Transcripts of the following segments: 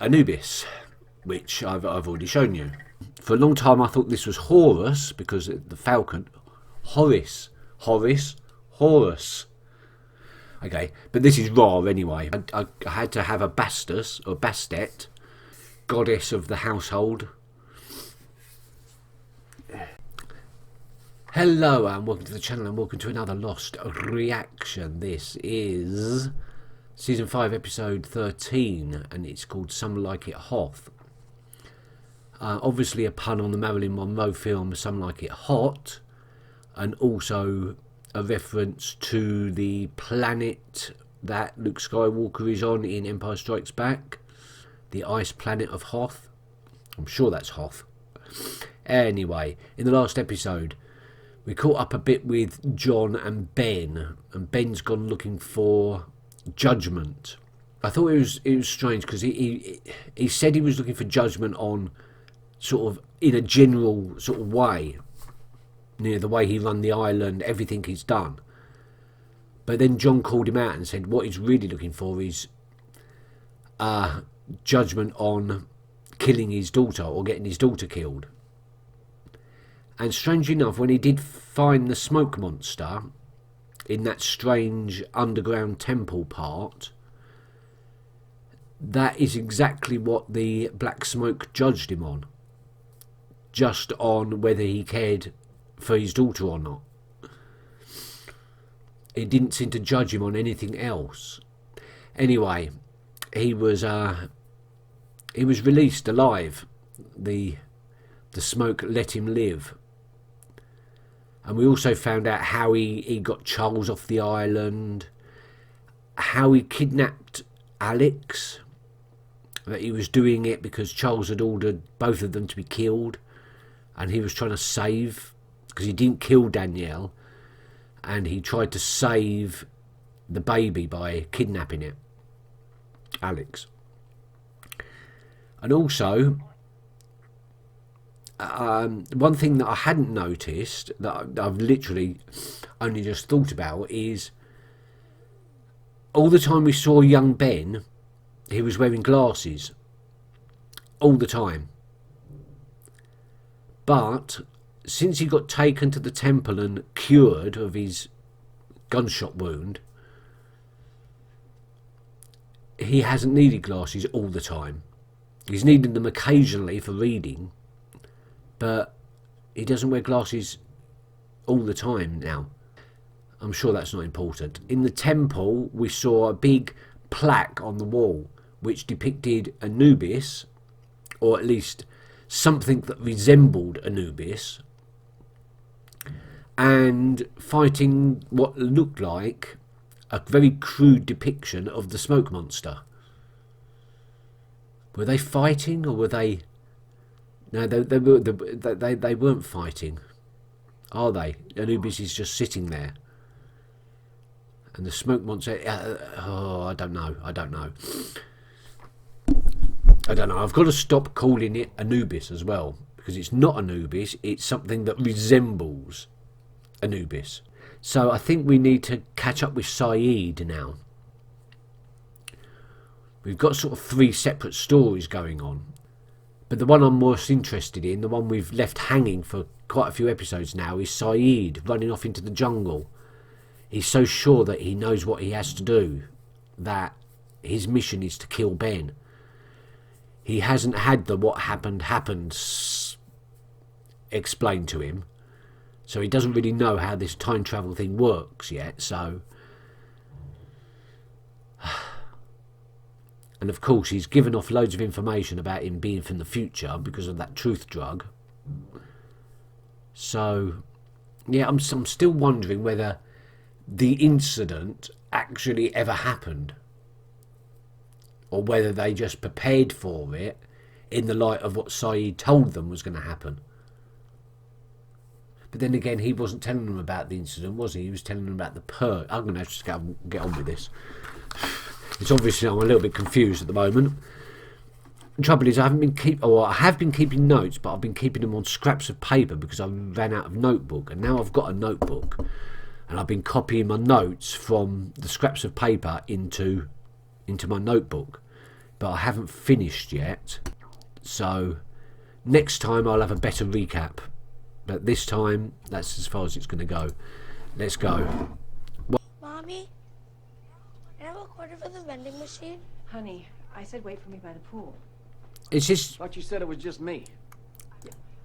Anubis, which I've already shown you. For a long time I thought this was Horus, because the falcon. Horus. Okay, but this is Ra anyway. I had to have a Bastus, or Bastet, goddess of the household. Hello and welcome to the channel and welcome to another Lost reaction. This is Season 5 episode 13 and it's called Some Like It Hoth. Obviously a pun on the Marilyn Monroe film Some Like It Hot, and also a reference to the planet that Luke Skywalker is on in Empire Strikes Back, the ice planet of Hoth. I'm sure that's Hoth. Anyway, in the last episode we caught up a bit with John and Ben, and Ben's gone looking for judgment. I thought it was strange because he said he was looking for judgment on sort of in a general sort of way, you know, the way he run the island, everything he's done. But then John called him out and said what he's really looking for is judgment on killing his daughter or getting his daughter killed. And strangely enough, when he did find the smoke monster in that strange underground temple part, that is exactly what the black smoke judged him on. Just on whether he cared for his daughter or not. It didn't seem to judge him on anything else. Anyway, he was released alive. The smoke let him live. And we also found out how he got Charles off the island, how he kidnapped Alex, that he was doing it because Charles had ordered both of them to be killed, and he was trying to save, because he didn't kill Danielle, and he tried to save the baby by kidnapping it, Alex. And also, one thing that I hadn't noticed, that I've literally only just thought about, is all the time we saw young Ben, he was wearing glasses. All the time. But since he got taken to the temple and cured of his gunshot wound, he hasn't needed glasses all the time. He's needed them occasionally for reading, but he doesn't wear glasses all the time now. I'm sure that's not important. In the temple, we saw a big plaque on the wall which depicted Anubis, or at least something that resembled Anubis, and fighting what looked like a very crude depiction of the smoke monster. Were they fighting, or were they... No, they weren't fighting, are they? Anubis is just sitting there, and the smoke monster. I don't know. I've got to stop calling it Anubis as well, because it's not Anubis. It's something that resembles Anubis. So I think we need to catch up with Saeed now. We've got sort of 3 separate stories going on. But the one I'm most interested in, the one we've left hanging for quite a few episodes now, is Saeed running off into the jungle. He's so sure that he knows what he has to do, that his mission is to kill Ben. He hasn't had the what happened explained to him, so he doesn't really know how this time travel thing works yet, so... And of course he's given off loads of information about him being from the future because of that truth drug. So, yeah, I'm still wondering whether the incident actually ever happened, or whether they just prepared for it in the light of what Saeed told them was going to happen. But then again, he wasn't telling them about the incident, was he? He was telling them about the purge. I'm going to have to get on with this. It's obviously I'm a little bit confused at the moment. The trouble is I have been keeping notes, but I've been keeping them on scraps of paper because I ran out of notebook, and now I've got a notebook, and I've been copying my notes from the scraps of paper into my notebook. but I haven't finished yet. So next time I'll have a better recap. But this time, that's as far as it's going to go. Let's go. Mommy, can I have a quarter for the vending machine? Honey, I said wait for me by the pool. It's just... Thought you said it was just me.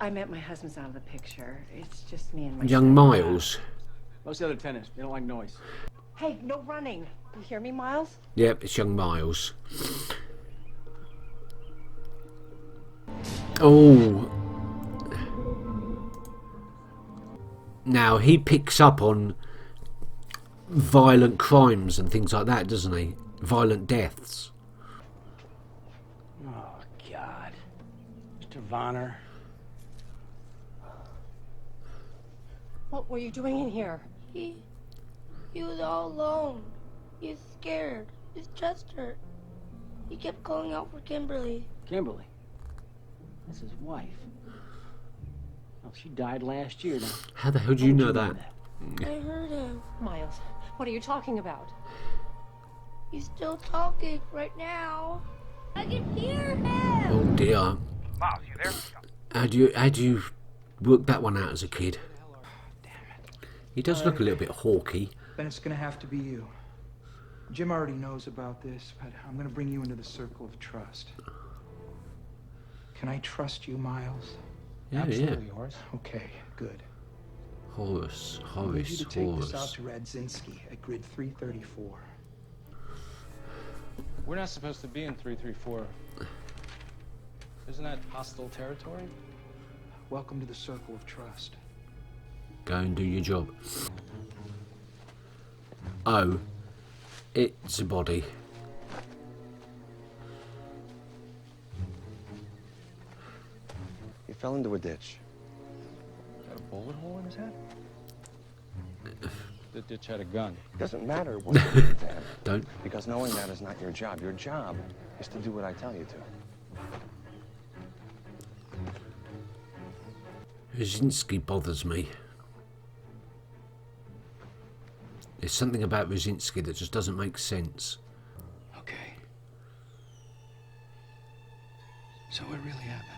I meant my husband's out of the picture. It's just me and my young son. Miles. Most other tenants, they don't like noise. Hey, no running. You hear me, Miles? Yep, it's young Miles. Oh. Now, he picks up on violent crimes and things like that, doesn't he? Violent deaths. Oh, God. Mr. Vonner. What were you doing in here? He was all alone. He was scared. His chest hurt. He kept calling out for Kimberly. Kimberly. That's his wife. Oh, she died last year now. How the hell do you know that? I heard him. Miles, what are you talking about? He's still talking right now. I can hear him. Oh dear. Miles, you there? How do you work that one out as a kid? He does look a little bit hawky. Then it's gonna have to be you. Jim already knows about this, but I'm gonna bring you into the circle of trust. Can I trust you, Miles? Yeah, Absolutely yours. Okay, good. Horace, I need you to take this out Horace. to Radzinski at grid 334. We're not supposed to be in 334. Isn't that hostile territory? Welcome to the circle of trust. Go and do your job. Oh, it's a body. He fell into a ditch. Got a bullet hole in his head? The ditch had a gun. Doesn't matter what you do, Dad. Don't. Because knowing that is not your job. Your job is to do what I tell you to. Brzezinski bothers me. There's something about Brzezinski that just doesn't make sense. Okay. So it really happened.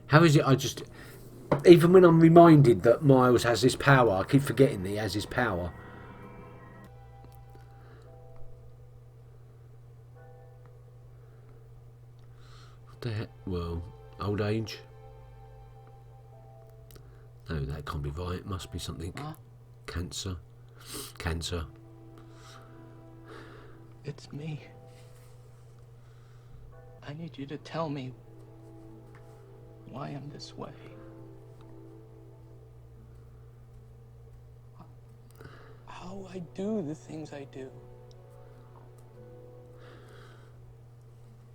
How is it? Even when I'm reminded that Miles has this power, I keep forgetting that he has this power. What the heck? Well, old age? No, that can't be right. It must be something. Cancer. Cancer. It's me. I need you to tell me why I'm this way. How I do the things I do.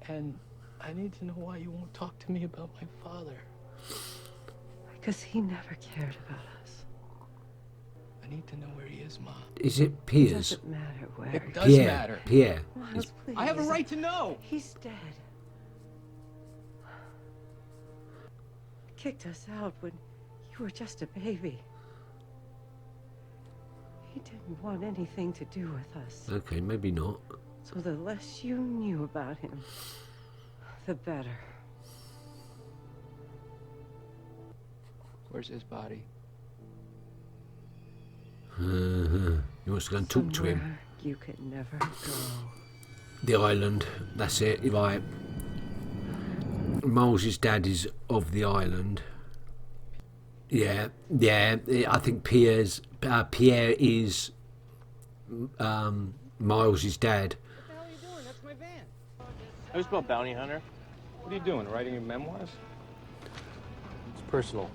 And I need to know why you won't talk to me about my father. Because he never cared about us. I need to know where he is, Mom. Is it It Piers? doesn't matter where. It does Pierre. matter. Pierre. Miles, please. I have a right to know. He's dead. He kicked us out when you were just a baby. He didn't want anything to do with us. Okay, maybe not. So the less you knew about him, the better. Where's his body? He wants to go and talk to him. Somewhere you could never go. The island. That's it. Right. Miles' dad is of the island. Yeah. I think Pierre is Miles' dad. What the hell are you doing? That's my van. How do you spell bounty hunter? What are you doing? Writing your memoirs? It's personal.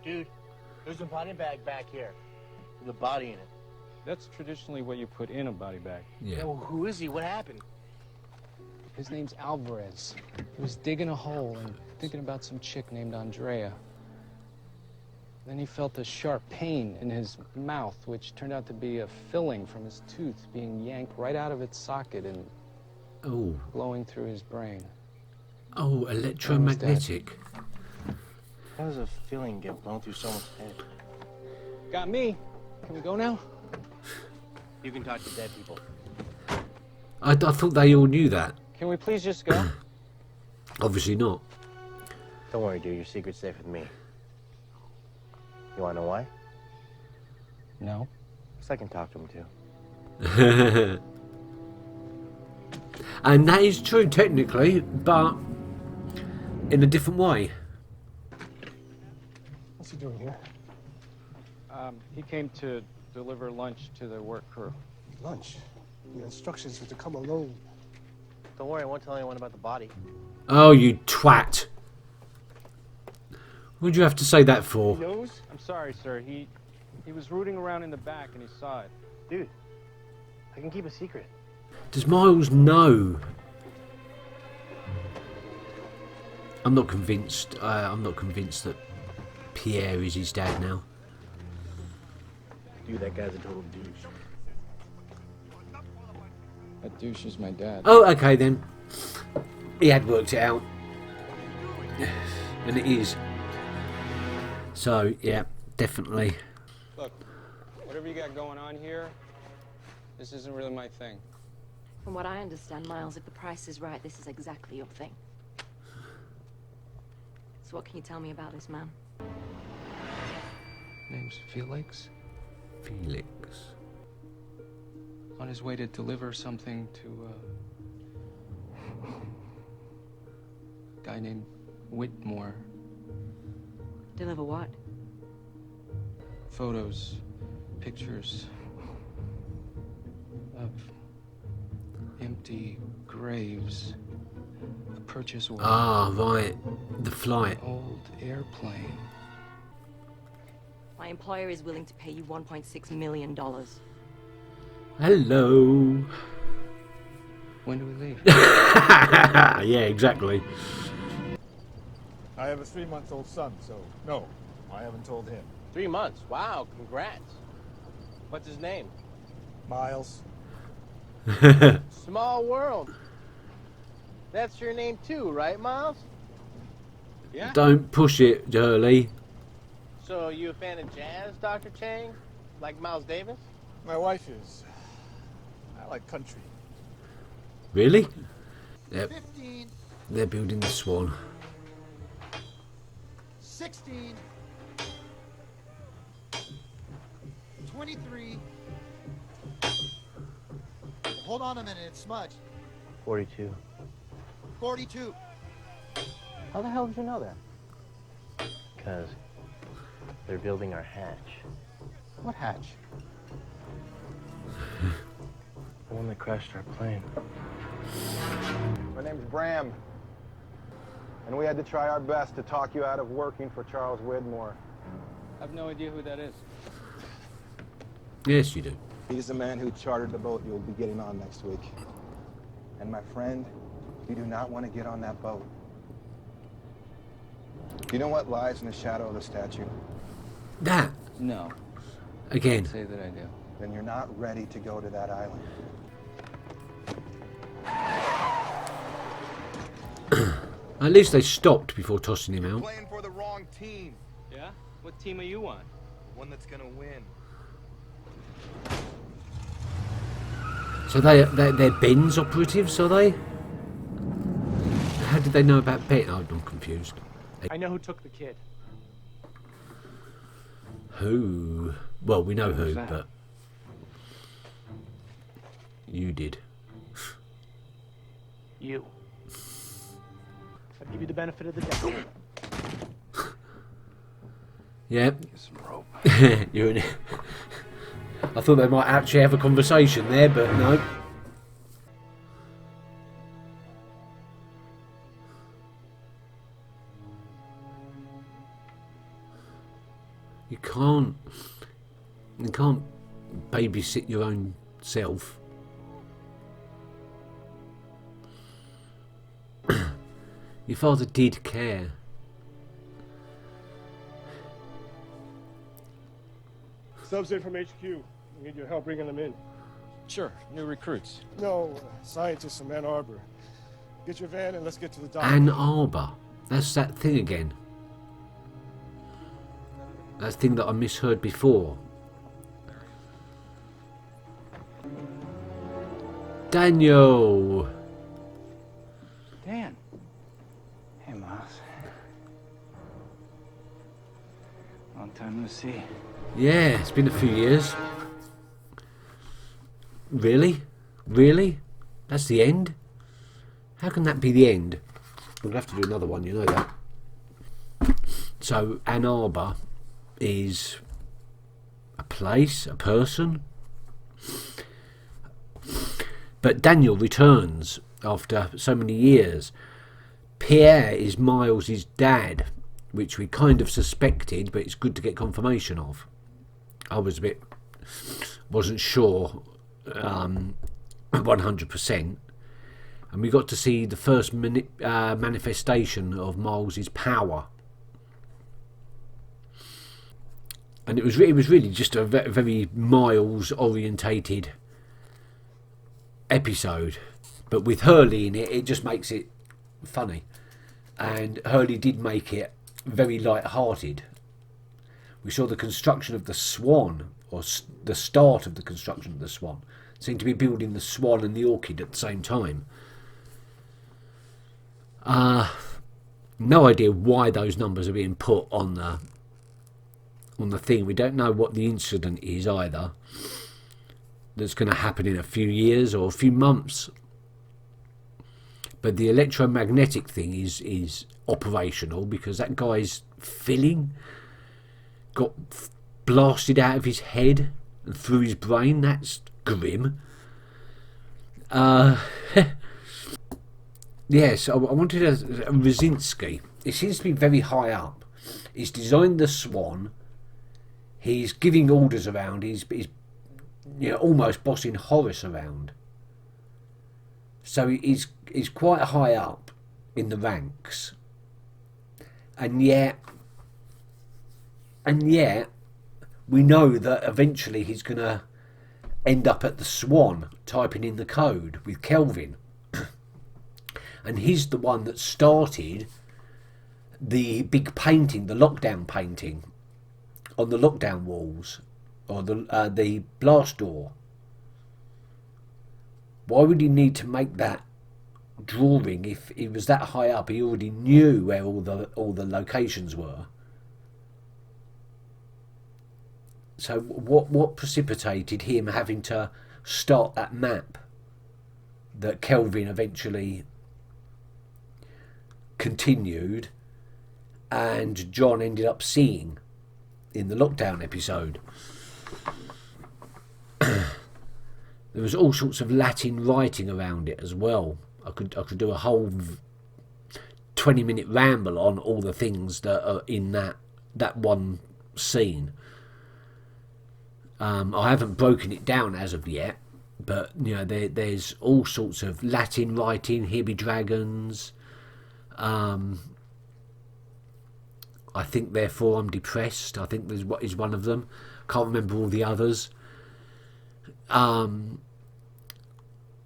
Dude, there's a body bag back here with a body in it. That's traditionally what you put in a body bag. Yeah. Well, who is he? What happened? His name's Alvarez. He was digging a hole and thinking about some chick named Andrea. Then he felt a sharp pain in his mouth, which turned out to be a filling from his tooth being yanked right out of its socket and Oh. blowing through his brain. Oh, electromagnetic. How does a feeling get blown through someone's head? Got me. Can we go now? You can talk to dead people. I thought they all knew that. Can we please just go? Obviously not. Don't worry, dude. Your secret's safe with me. You wanna know why? No. Because I can talk to him too. And that is true technically, but in a different way. What's he doing here? He came to deliver lunch to the work crew. Lunch. The instructions were to come alone. Don't worry, I won't tell anyone about the body. Oh, you twat. What'd you have to say that for? Knows? I'm sorry, sir. He was rooting around in the back and he saw it. Dude, I can keep a secret. Does Miles know? I'm not convinced. I'm not convinced that Pierre is his dad now. Dude, that guy's a total douche. That douche is my dad. Oh, okay then. He had worked it out. And it is. So, yeah, definitely. Look, whatever you got going on here, this isn't really my thing. From what I understand, Miles, if the price is right, this is exactly your thing. So what can you tell me about this man? Name's Felix. Felix. On his way to deliver something to a guy named Whitmore. Deliver what? Photos, pictures of empty graves. A purchase order. Ah, right. The flight. Old airplane. My employer is willing to pay you $1.6 million. Hello. When do we leave? Yeah, exactly. I have a 3-month-old son, so no, I haven't told him. 3 months. Wow, congrats. What's his name? Miles. Small world. That's your name too, right, Miles? Yeah. Don't push it, Hurley. So you a fan of jazz, Dr. Chang? Like Miles Davis? My wife is. I like country. Really? Yep. 15, They're building the Swan. 16, 23. Hold on a minute, it's smudged. 42. 42. How the hell did you know that? Because they're building our hatch. What hatch? The one that crashed our plane. My name's Bram, and we had to try our best to talk you out of working for Charles Widmore. I have no idea who that is. Yes, you do. He's the man who chartered the boat you'll be getting on next week. And my friend, you do not want to get on that boat. You know what lies in the shadow of the statue? That. No. Again. Say that I do. Then you're not ready to go to that island. At least they stopped before tossing him out. Playing for the wrong team. Yeah? What team are you on? The one that's gonna win. So they're Ben's operatives, are they? How did they know about Ben? Oh, I'm confused. I know who took the kid. Who? Well, we know who, Who's that? but you did. You. I'll give you the benefit of the doubt. Yeah. Some rope. You're in it. I thought they might actually have a conversation there, but no. You can't babysit your own self. Your father did care. Subs in from HQ. We need your help bringing them in. Sure, new recruits. No, scientists from Ann Arbor. Get your van and let's get to the doctor. Ann Arbor. That's that thing again. That thing that I misheard before. Daniel. Dan. Hey, Miles. Long time no see. Yeah, it's been a few years. Really? Really? That's the end? How can that be the end? We'll have to do another one, you know that. So, Ann Arbor is a place, a person. But Daniel returns after so many years. Pierre is Miles' dad, which we kind of suspected, but it's good to get confirmation of. I wasn't sure 100%. And we got to see the first manifestation of Miles' power. And it was really just a very Miles orientated episode, but with Hurley in it, it just makes it funny. And Hurley did make it very light-hearted. We saw the construction of the Swan, or the start of the construction of the Swan. Seemed to be building the Swan and the Orchid at the same time. No idea why those numbers are being put on the thing. We don't know what the incident is either. That's going to happen in a few years or a few months. But the electromagnetic thing is operational because that guy's filling got blasted out of his head and through his brain. That's grim. Yes, I wanted a Rosinski. It seems to be very high up. He's designed the Swan. He's giving orders around. He's almost bossing Horace around. So he's quite high up in the ranks. And yet we know that eventually he's going to end up at the Swan typing in the code with Kelvin. And he's the one that started the big painting, the lockdown painting on the lockdown walls, or the blast door. Why would he need to make that drawing if he was that high up? He already knew where all the locations were. So what precipitated him having to start that map that Kelvin eventually continued and John ended up seeing in the lockdown episode? There was all sorts of Latin writing around it as well. I could do a whole 20-minute ramble on all the things that are in that one scene. I haven't broken it down as of yet, but there's all sorts of Latin writing. Here be dragons. I think therefore I'm depressed. I think there's what is one of them. Can't remember all the others.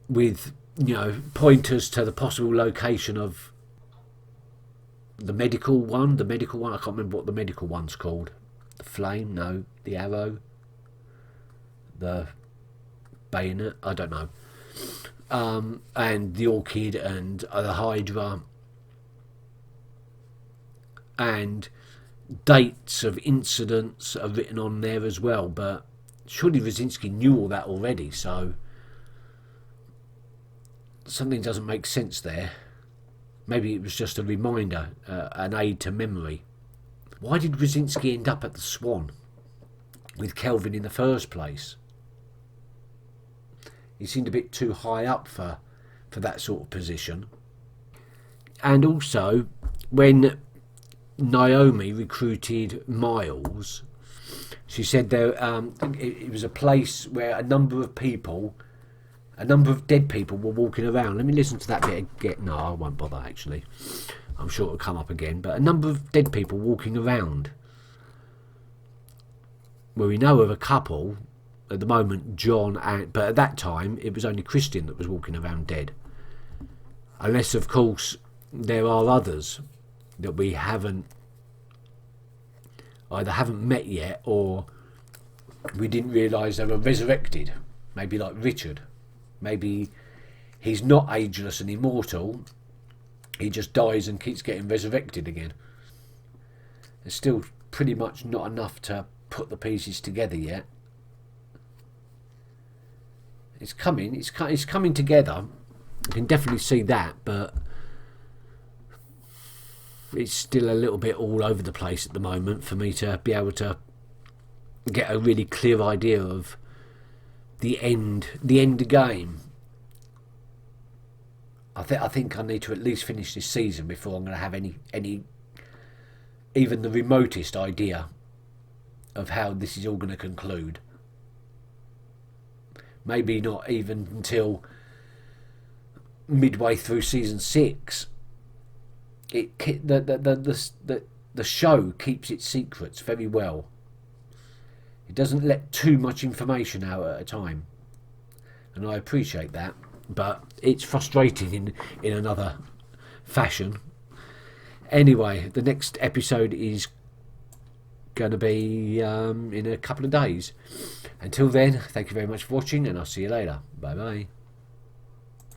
With pointers to the possible location of the medical one. I can't remember what the medical one's called. The flame? No. The arrow? The bayonet? I don't know. And the orchid and the hydra. And dates of incidents are written on there as well, but surely Rosinski knew all that already, so something doesn't make sense there. Maybe it was just a reminder, an aid to memory. Why did Rosinski end up at the Swan with Kelvin in the first place? He seemed a bit too high up for that sort of position. And also, when Naomi recruited Miles, she said there it was a place where a number of dead people were walking around. Let me listen to that bit again. No, I won't bother actually. I'm sure it'll come up again. But a number of dead people walking around. Well, we know of a couple at the moment, John, but at that time it was only Christian that was walking around dead. Unless, of course, there are others that we haven't met yet, or we didn't realise they were resurrected. Maybe like Richard. Maybe he's not ageless and immortal. He just dies and keeps getting resurrected again. There's still pretty much not enough to put the pieces together yet. It's coming. It's coming together. You can definitely see that, but it's still a little bit all over the place at the moment for me to be able to get a really clear idea of the end game. I think I need to at least finish this season before I'm going to have any even the remotest idea of how this is all going to conclude. Maybe not even until midway through season 6. The show keeps its secrets very well. It doesn't let too much information out at a time, and I appreciate that. But it's frustrating in another fashion. Anyway, the next episode is going to be in a couple of days. Until then, thank you very much for watching, and I'll see you later. Bye bye.